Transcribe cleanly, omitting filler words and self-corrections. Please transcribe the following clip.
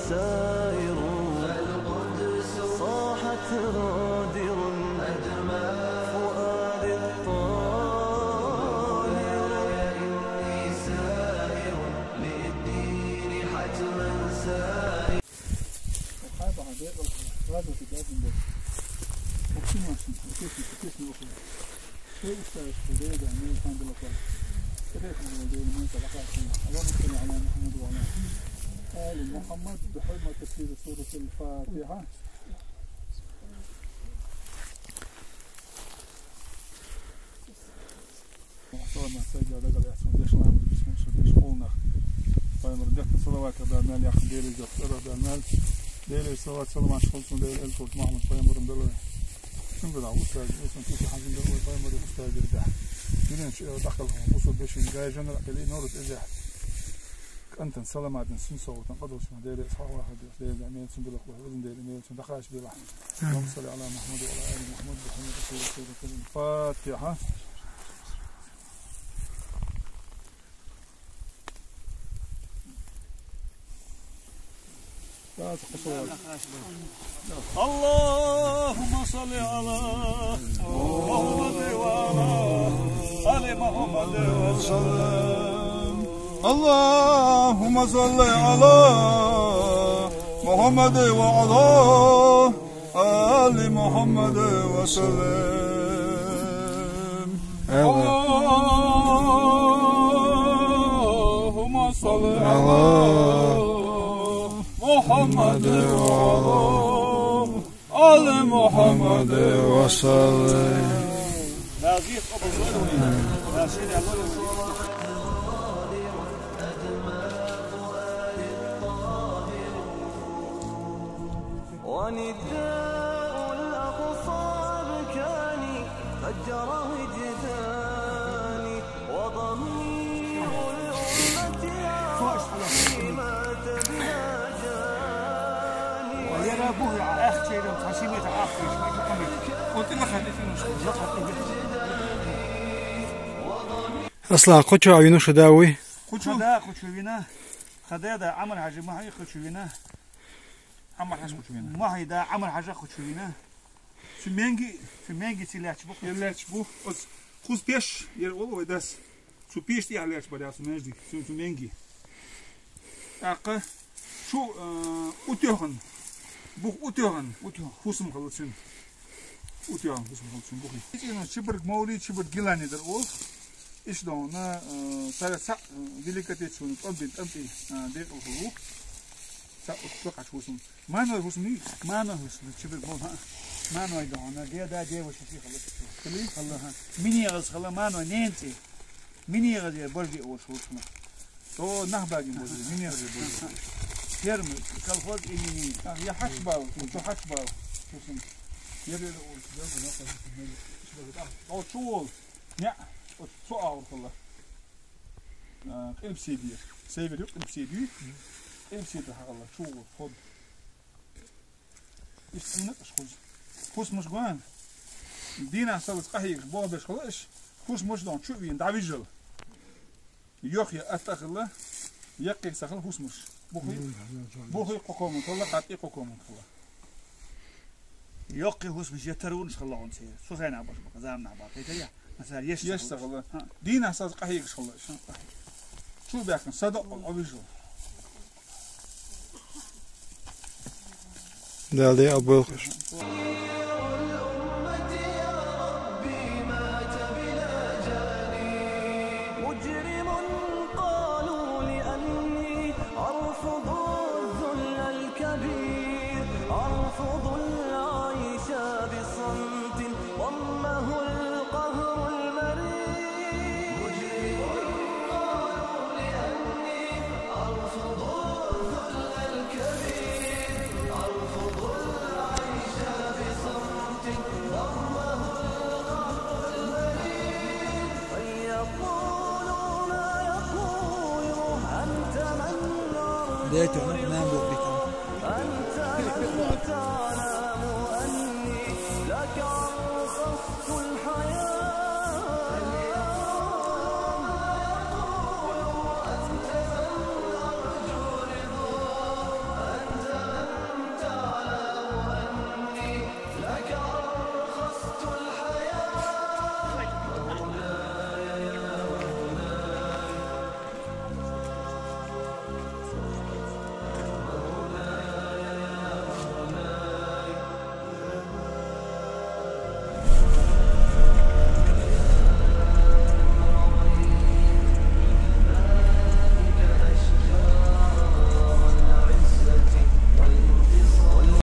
سائر القدس صاحت غادر أدمى فؤاد الطاهر إني سائر للدين حتما سائر. آل محمد بحرمة تفسير سورة الفاتحة. وصلنا سيدنا رجل يحسن ديش نعمل بسم الله ديش قولنا فإن رجعت صلوات بالمال يأخذ ديلي جفترة بالمال ديلي صلوات سلام عشان خلصون ديلي الكوت محمد فإن برم دلوي شن بدع أستاذ وصلنا كيف حزين دلوي فإن برم أستاذ يرجع جنين شيء دخلهم وصل بيشين جاي جنرال قليل نورت إجاح أنت سلام عدن سنسو وتنقضوا شنو ديري إصحاب واحد ديري أمين سند الأخوة وزن ديري أمين سند خاش بالله اللهم صل على محمد وعلى آل محمد بحمد رسول الله الفاتحة. اللهم صل على محمد وعلى آل محمد وسلم. اللهم صل على محمد وعلى آل محمد وسلم. اللهم صل على محمد وعلى آل محمد وسلم. ونداء الأقصى بكاني فجر وجداني وضمير الأمة يا ربي مات بلا جاني. ويا أبوه على آخر شيء لو تحسيبه على آخر شيء قلت لك خليتني أصلا قطع عينو شداوي خدا خشوينا خدا ده عمل حاجة ما هي خشوينا عمل حاجة خشوينا ما هي ده عمل حاجة خشوينا في منجي تلاش بوك يلاش بوك خوز بيش يقولوا يدس شو بيش تي علاش بدي أسمع نجدي شو منجي أقا شو أوتيهن بوك أوتيهن خوسم خلصين أوتيهن خوسم خلصين بوكي إيش شبر مولي شبر جيلاني در أول إيش دونا سر سا ديليكاتي شون أبدي ديك الخلو سا أتوقع شوسم ما نوع خوسمي ما نوع خوسم شبر مول ها ما نوع دونا دي وش في خلاص كلي خلاها مني غز خلا ما نوع نينتي مني غز برجي أول شوسمه تو نهباجي برجي مني غز برجي يرم كالفوز إني يا حشباو تو حشباو شوسم يري الأول يلا نقص أو شول نعم سؤال والله قلب سيدي سيفيدو قلب سيدي حق الله شو خد يستنى خوش مش قوان دينا سوت قهيك بابش خلاص خوش مش دون شو بين دعويجل يخي أتخلى يقي سخل خوش مش بوخي قوم طلع قطي قوم طلع يقي خوش مش يترون شخلا عن سير شو سين عباس بقزام نعبار كيتيا مثلا يشتغل دين أساس قهيك شغل شو بيحكي صدق العبيجو ده ليه أبو خش مجرم ديتو نام بو بيتو أنت